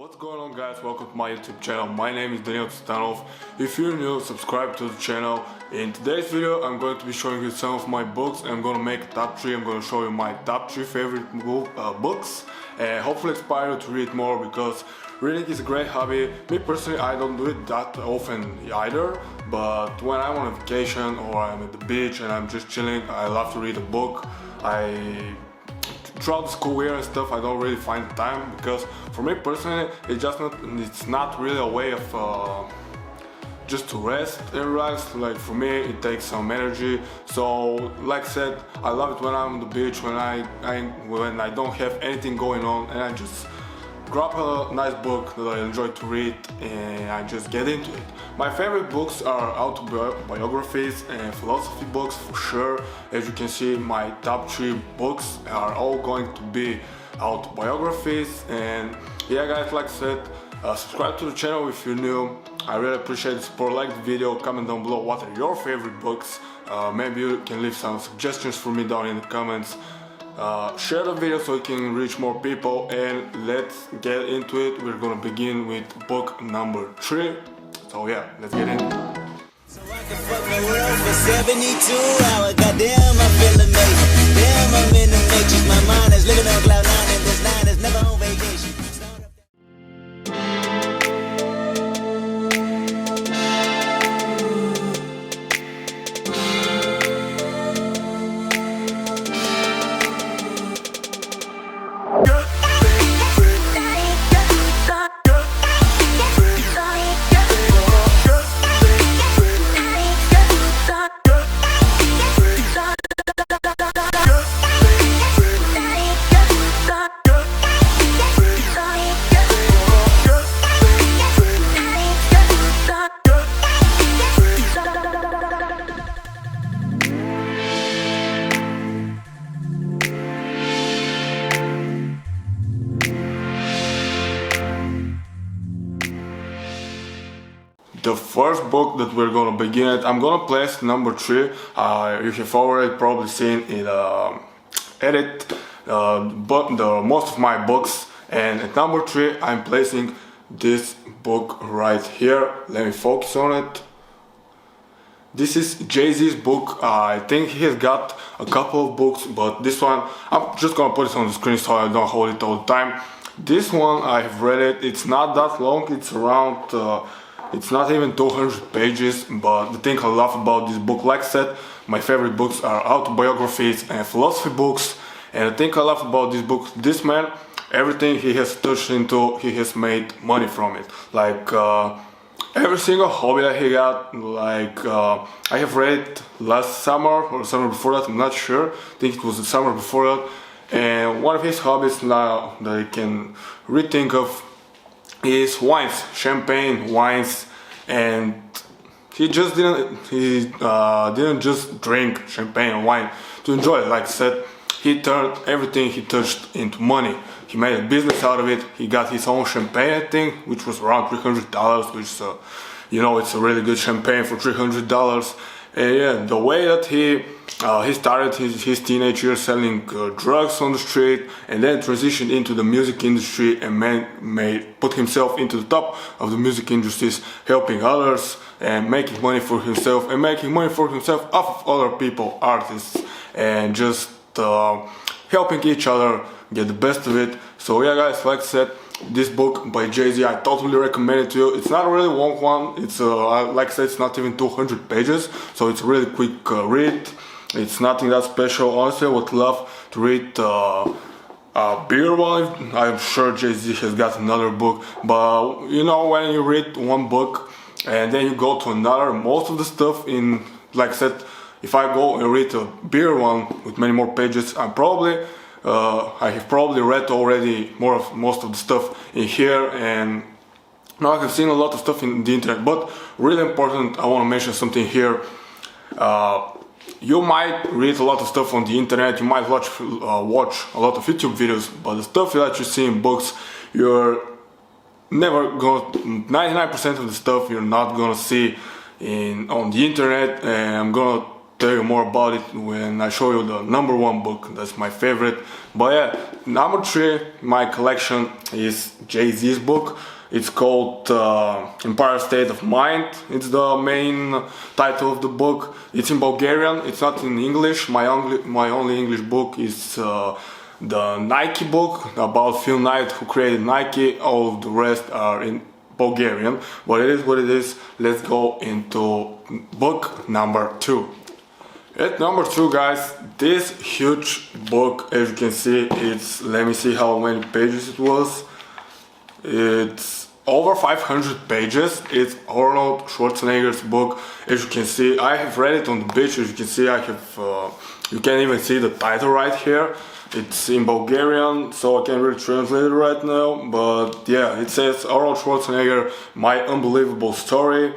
What's going on, guys? Welcome to my YouTube channel. My name is Daniel Stanov. If you're new, subscribe to the channel. In today's video I'm going to be showing you some of my books. I'm going to make a top 3. I'm going to show you my top 3 favorite books and hopefully inspire you to read more, because reading is a great hobby. Me personally, I don't do it that often either, but when I'm on a vacation or I'm at the beach and I'm just chilling, I love to read a book. Throughout the school year and stuff, I don't really find the time, because for me personally it's not really a way of just to rest and relax. Like, for me it takes some energy. So like I said, I love it when I'm on the beach, when I don't have anything going on, and I just grab a nice book that I enjoy to read and I just get into it. My favorite books are autobiographies and philosophy books for sure. As you can see, my top 3 books are all going to be autobiographies. And yeah, guys, like I said, subscribe to the channel if you're new. I really appreciate the support. Like the video, comment down below what are your favorite books. Maybe you can leave some suggestions for me down in the comments. Share the video so it can reach more people, and let's get into it. We're gonna begin with book number 3. So yeah, let's get into it. So I can fuck the world for 72 hours. Goddamn, I feel amazing. Damn, I'm in the matrix. My mind is living on cloud 9, and this 9 is never on vacation. The first book that we're gonna begin at, I'm gonna place number 3. You have already probably seen in edit most of my books, and at number 3 I'm placing this book right here. Let me focus on it. This is Jay-Z's book. I think he has got a couple of books, but this one I'm just gonna put it on the screen so I don't hold it all the time. This one I have read it. It's not that long. It's around it's not even 200 pages, but the thing I love about this book, like I said, my favorite books are autobiographies and philosophy books, and the thing I love about this book, this man, everything he has touched into, he has made money from it. Like every single hobby that he got, like I have read it last summer or summer before that, I'm not sure, I think it was the summer before that, and one of his hobbies now that I can rethink of is wines, champagne, wines, and he didn't just drink champagne and wine to enjoy it. Like I said, he turned everything he touched into money. He made a business out of it. He got his own champagne, I think, which was around $300, which you know, it's a really good champagne for $300. And yeah, the way that he started his teenage years selling drugs on the street, and then transitioned into the music industry and put himself into the top of the music industries, helping others and making money for himself, and making money for himself off of other people, artists, and just helping each other get the best of it. So yeah, guys, like I said, this book by Jay-Z, I totally recommend it to you. It's not a really long one. It's like I said, it's not even 200 pages, so it's a really quick read. It's nothing that special. Honestly, I would love to read Beer One. I'm sure Jay-Z has got another book, but you know, when you read one book and then you go to another, most of the stuff in, like I said, if I go and read a Beer One with many more pages, I have probably read already most of the stuff in here, and now I have seen a lot of stuff in the internet. But really important, I want to mention something here. You might read a lot of stuff on the internet, you might watch a lot of YouTube videos, but the stuff that you see in books, you're never gonna, 99% of the stuff you're not gonna see on the internet. And I'm gonna tell you more about it when I show you the number 1 book. That's my favorite. But yeah, number 3 in my collection is Jay-Z's book. It's called Empire State of Mind. It's the main title of the book. It's in Bulgarian. It's not in English. My only English book is the Nike book about Phil Knight, who created Nike. All of the rest are in Bulgarian. But it is what it is. Let's go into book number 2. At number 2, guys, this huge book, as you can see, let me see how many pages it was. It's over 500 pages. It's Arnold Schwarzenegger's book. As you can see, I have read it on the beach. As you can see, you can even see the title right here. It's in Bulgarian, so I can't really translate it right now. But yeah, it says Arnold Schwarzenegger, My Unbelievable Story,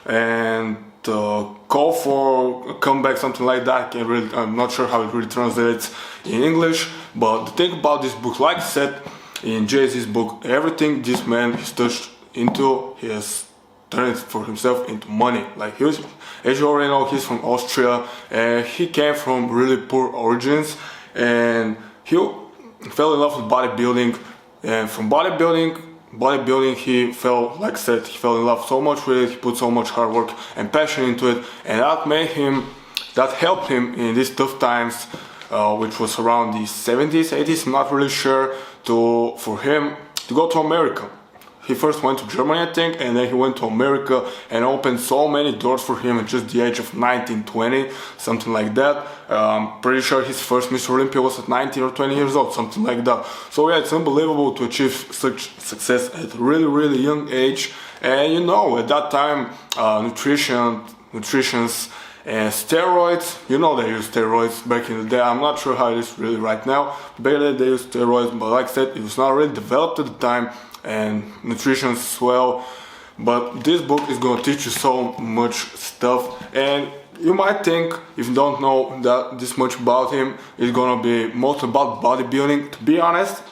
and Call for a Comeback, something like that. I'm not sure how it really translates in English. But the thing about this book, like I said, in Jay-Z's book, everything this man has touched into, he has turned it for himself into money. Like as you already know, he's from Austria, and he came from really poor origins, and he fell in love with bodybuilding. And from bodybuilding, he fell, like I said, he fell in love so much with it. He put so much hard work and passion into it, and that helped him in these tough times, which was around the 70s, 80s. I'm not really sure. For him to go to America. He first went to Germany, I think, and then he went to America and opened so many doors for him at just the age of 19, 20, something like that. I'm pretty sure his first Mr. Olympia was at 19 or 20 years old, something like that. So yeah, it's unbelievable to achieve such success at a really, really young age. And you know, at that time, nutrition's and steroids, you know, they used steroids back in the day. I'm not sure how it is really right now. Back then they used steroids, but like I said, it was not really developed at the time, and nutrition as well. But this book is going to teach you so much stuff, and you might think, if you don't know this much about him, it's going to be mostly about bodybuilding. To be honest,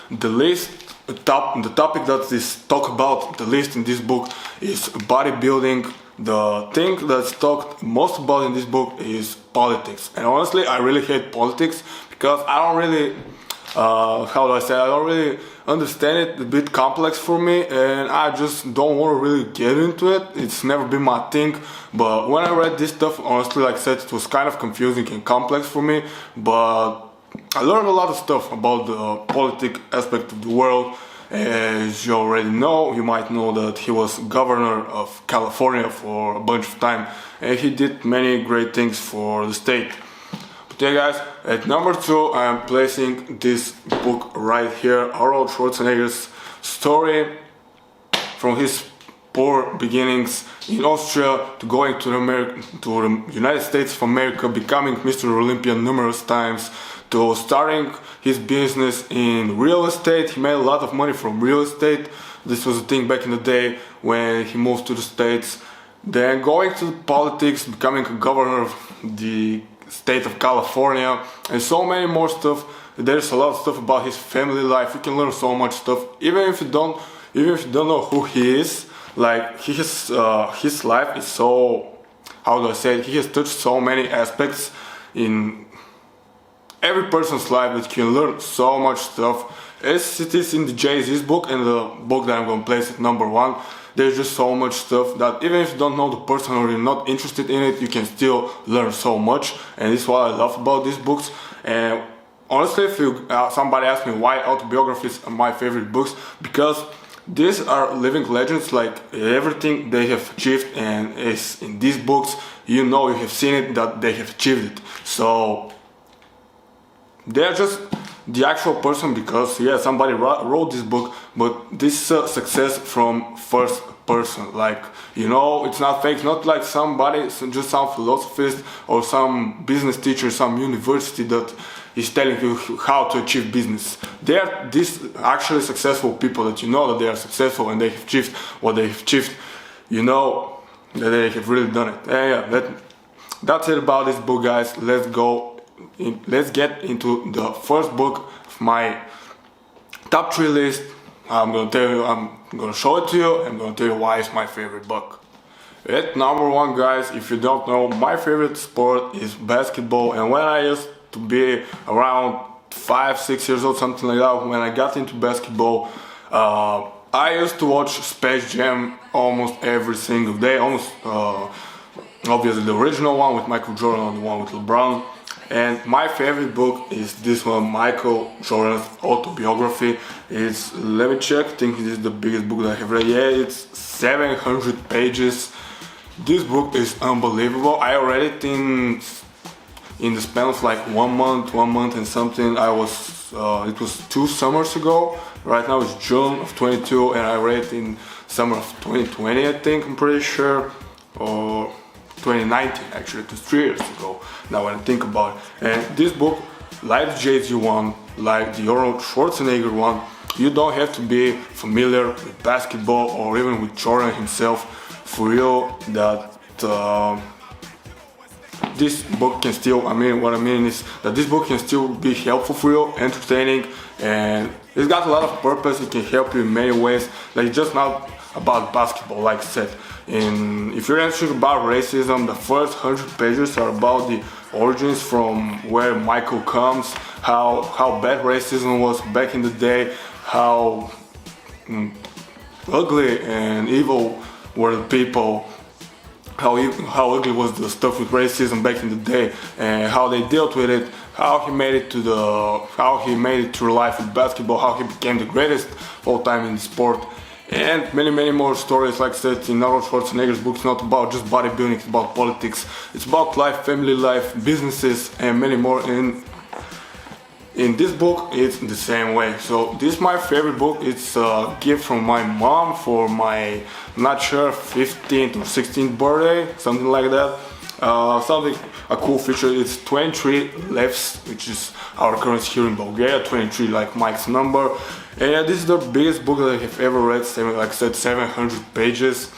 the topic that is talked about the least in this book is bodybuilding. The thing that's talked most about in this book is politics. And honestly, I really hate politics because I don't really, I don't really understand it. It's a bit complex for me, and I just don't want to really get into it. It's never been my thing. But when I read this stuff, honestly, like I said, it was kind of confusing and complex for me. But I learned a lot of stuff about the politic aspect of the world. As you already know, you might know that he was governor of California for a bunch of time, and he did many great things for the state. But yeah, guys, at number 2, I am placing this book right here, Arnold Schwarzenegger's story from his poor beginnings in Austria to going to the United States of America, becoming Mr. Olympia numerous times, to starting his business in real estate. He made a lot of money from real estate. This was a thing back in the day when he moved to the States. Then going to politics, becoming a governor of the state of California, and so many more stuff. There's a lot of stuff about his family life. You can learn so much stuff, even if you don't know who he is. Like his life is so, how do I say it? He has touched so many aspects in every person's life that you can learn so much stuff. As it is in the Jay-Z's book and the book that I'm going to place at number 1, there's just so much stuff that even if you don't know the person or you're not interested in it, you can still learn so much. And this is what I love about these books. And honestly, if somebody asks me why autobiographies are my favorite books, because these are living legends. Like everything they have achieved, and is in these books, you know, you have seen it, that they have achieved it. So they're just the actual person, because yeah, somebody wrote this book, but this is success from first person. Like, you know, it's not fake, not like just some philosophist or some business teacher, some university that is telling you how to achieve business. They are these actually successful people that you know that they are successful and they have achieved what they have achieved. You know that they have really done it. That's it about this book, guys. Let's get into the first book of my top 3 list. I'm gonna show it to you. I'm gonna tell you why it's my favorite book. At number one, guys, if you don't know, my favorite sport is basketball. And when I used to be around 5, 6 years old, something like that, when I got into basketball, I used to watch Space Jam almost every single day. Almost, obviously, the original one with Michael Jordan and the one with LeBron. And my favorite book is this one, Michael Jordan's autobiography. It's, let me check, I think this is the biggest book that I have read. Yeah, it's 700 pages. This book is unbelievable. I read it in the span of like 1 month and something. It was 2 summers ago. Right now it's June of 22 and I read it in summer of 2020, I think, I'm pretty sure. Or 2019 actually, it was 3 years ago, now when I think about it. And this book, like the Jay-Z one, like the Arnold Schwarzenegger one, you don't have to be familiar with basketball or even with Jordan himself for real that this book can still, what I mean is that this book can still be helpful for you, entertaining, and it's got a lot of purpose. It can help you in many ways. Like, it's just not about basketball, like I said. And if you're interested about racism, the first 100 pages are about the origins from where Michael comes, how bad racism was back in the day, how ugly and evil were the people, how ugly was the stuff with racism back in the day, and how they dealt with it, how he made it through life with basketball, how he became the greatest of all time in the sport. And many more stories. Like I said, in Arnold Schwarzenegger's book, it's not about just bodybuilding, it's about politics, it's about life, family life, businesses, and many more. And in this book, it's the same way. So this is my favorite book. It's a gift from my mom for my, not sure, 15th or 16th birthday, something like that. A cool feature is 23 lefts, which is our currency here in Bulgaria, 23 like Mike's number. And yeah, this is the biggest book that I have ever read, like I said, 700 pages.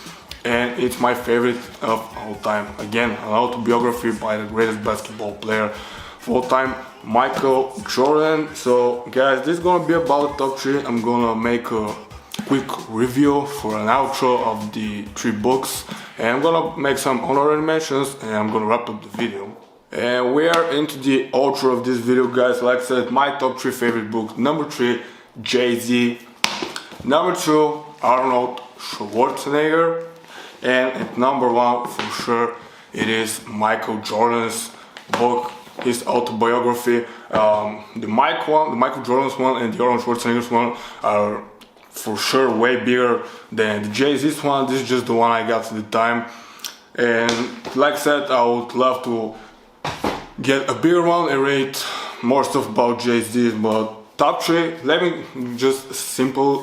And it's my favorite of all time. Again, an autobiography by the greatest basketball player of all time, Michael Jordan. So guys, this is gonna be about the top 3. I'm gonna make a quick review for an outro of the 3 books, and I'm gonna make some honorary mentions, and I'm gonna wrap up the video. And we are into the outro of this video, guys. Like I said, my top 3 favorite books. Number 3, Jay-Z. Number 2, Arnold Schwarzenegger. And at number 1, for sure, it is Michael Jordan's book, his autobiography. The Michael Jordan's one and the Arnold Schwarzenegger's one are for sure way bigger than the Jay-Z's one. This is just the one I got at the time. And like I said, I would love to get a bigger one and read more stuff about Jay-Z, but top 3, let me just simple,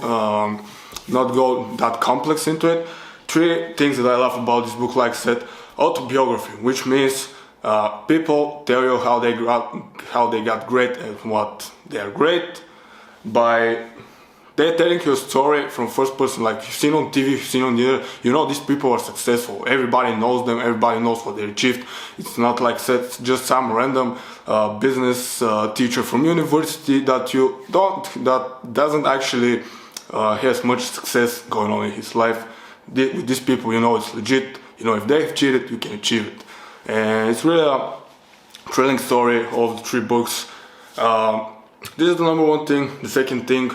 not go that complex into it. 3 things that I love about this book, like I said, autobiography, which means people tell you how they got great at what they are great by they're telling you a story from first person, like you've seen on TV, you've seen on the internet. You know these people are successful. Everybody knows them. Everybody knows what they achieved. It's not like said just some random business teacher from university that doesn't actually has much success going on in his life. With these people, you know it's legit. You know if they've cheated, you can achieve it. And it's really a thrilling story of the 3 books. This is the number 1 thing. The second thing.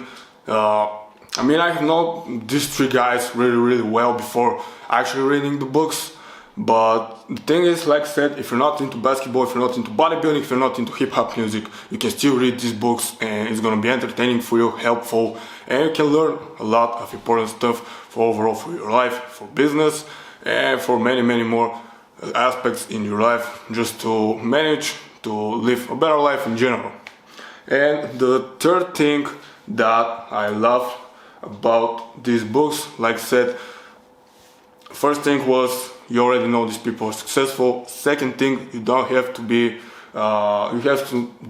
I have known these 3 guys really well before actually reading the books, but the thing is, like I said, if you're not into basketball, if you're not into bodybuilding, if you're not into hip-hop music, you can still read these books and it's gonna be entertaining for you, helpful, and you can learn a lot of important stuff for your life, for business, and for many more aspects in your life, just to manage to live a better life in general. And the third thing that I love about these books, like I said, first thing was you already know these people are successful. Second thing, you don't have to be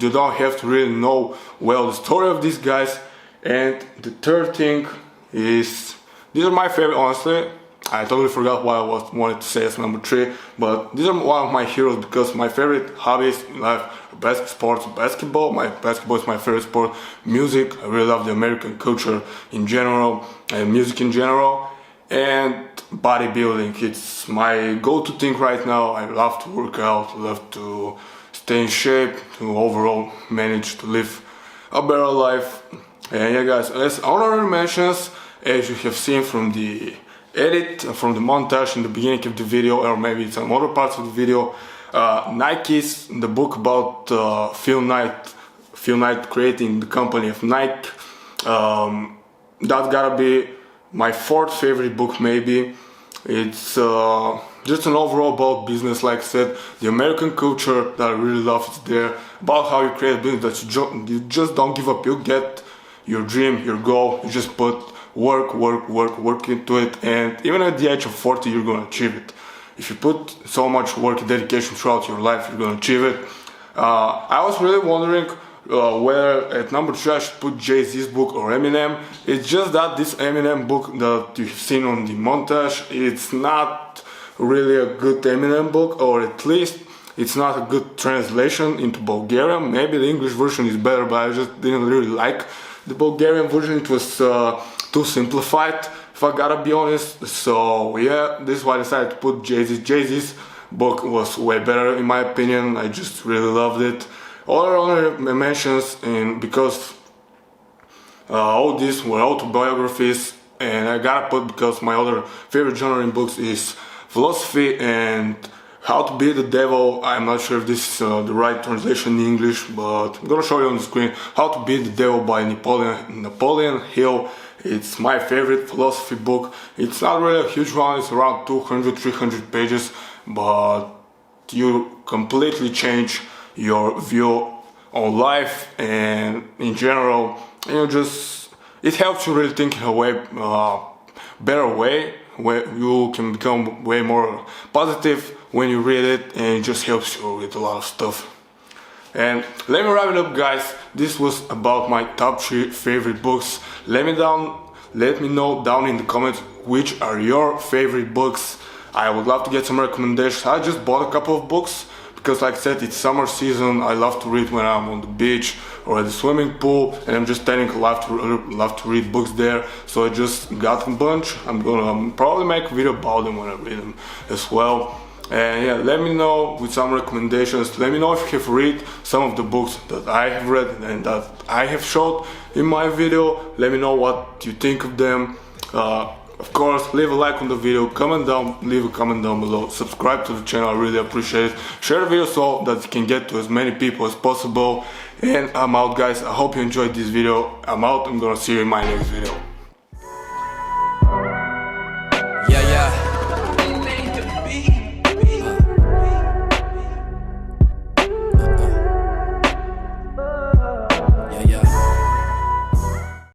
you don't have to really know well the story of these guys. And the third thing is, these are my favorite, honestly. I totally forgot what I wanted to say as number 3, but these are one of my heroes because my favorite hobbies in life are sports, basketball. Basketball is my favorite sport. Music, I really love the American culture in general and music in general. And bodybuilding. It's my go-to thing right now. I love to work out, love to stay in shape, to overall manage to live a better life. And yeah guys, as honorable mentions, as you have seen from the edit, from the montage in the beginning of the video, or maybe some other parts of the video, Nike's, the book about Phil Knight creating the company of Nike, that gotta be my fourth favorite book maybe. It's just an overall about business, like I said, the American culture that I really love is there, about how you create a business that you just don't give up. You get your dream, your goal, you just put work into it, and even at the age of 40 you're gonna achieve it. If you put so much work and dedication throughout your life, you're gonna achieve it. I was really wondering whether at number 3 I should put Jay-Z's book or Eminem. It's just that this Eminem book that you've seen on the montage, it's not really a good Eminem book, or at least it's not a good translation into Bulgarian. Maybe the English version is better, but I just didn't really like the Bulgarian version. It was too simplified, if I gotta be honest. So yeah, this is why I decided to put Jay-Z. Jay-Z's book was way better in my opinion. I just really loved it. Other mentions, and because all these were autobiographies, and I gotta put, because my other favorite genre in books is philosophy and How to Be the Devil. I'm not sure if this is the right translation in English, but I'm gonna show you on the screen. How to Be the Devil by Napoleon Hill. It's my favorite philosophy book. It's not really a huge one, it's around 200-300 pages, but you completely change your view on life and in general. It helps you really think in a way, better way, where you can become way more positive when you read it, and it just helps you with a lot of stuff. And let me wrap it up guys. This was about my top 3 favorite books. Let me know down in the comments which are your favorite books. I would love to get some recommendations. I just bought a couple of books because, like I said, it's summer season. I love to read when I'm on the beach or at the swimming pool, and I'm just tending to love to read books there. So I just got a bunch. I'm gonna probably make a video about them when I read them as well. And yeah, let me know with some recommendations. Let me know if you have read some of the books that I have read and that I have showed in my video. Let me know what you think of them. Of course, leave a like on the video, leave a comment down below, subscribe to the channel, I really appreciate it. Share the video so that it can get to as many people as possible. And I'm out guys, I hope you enjoyed this video. I'm out, I'm gonna see you in my next video.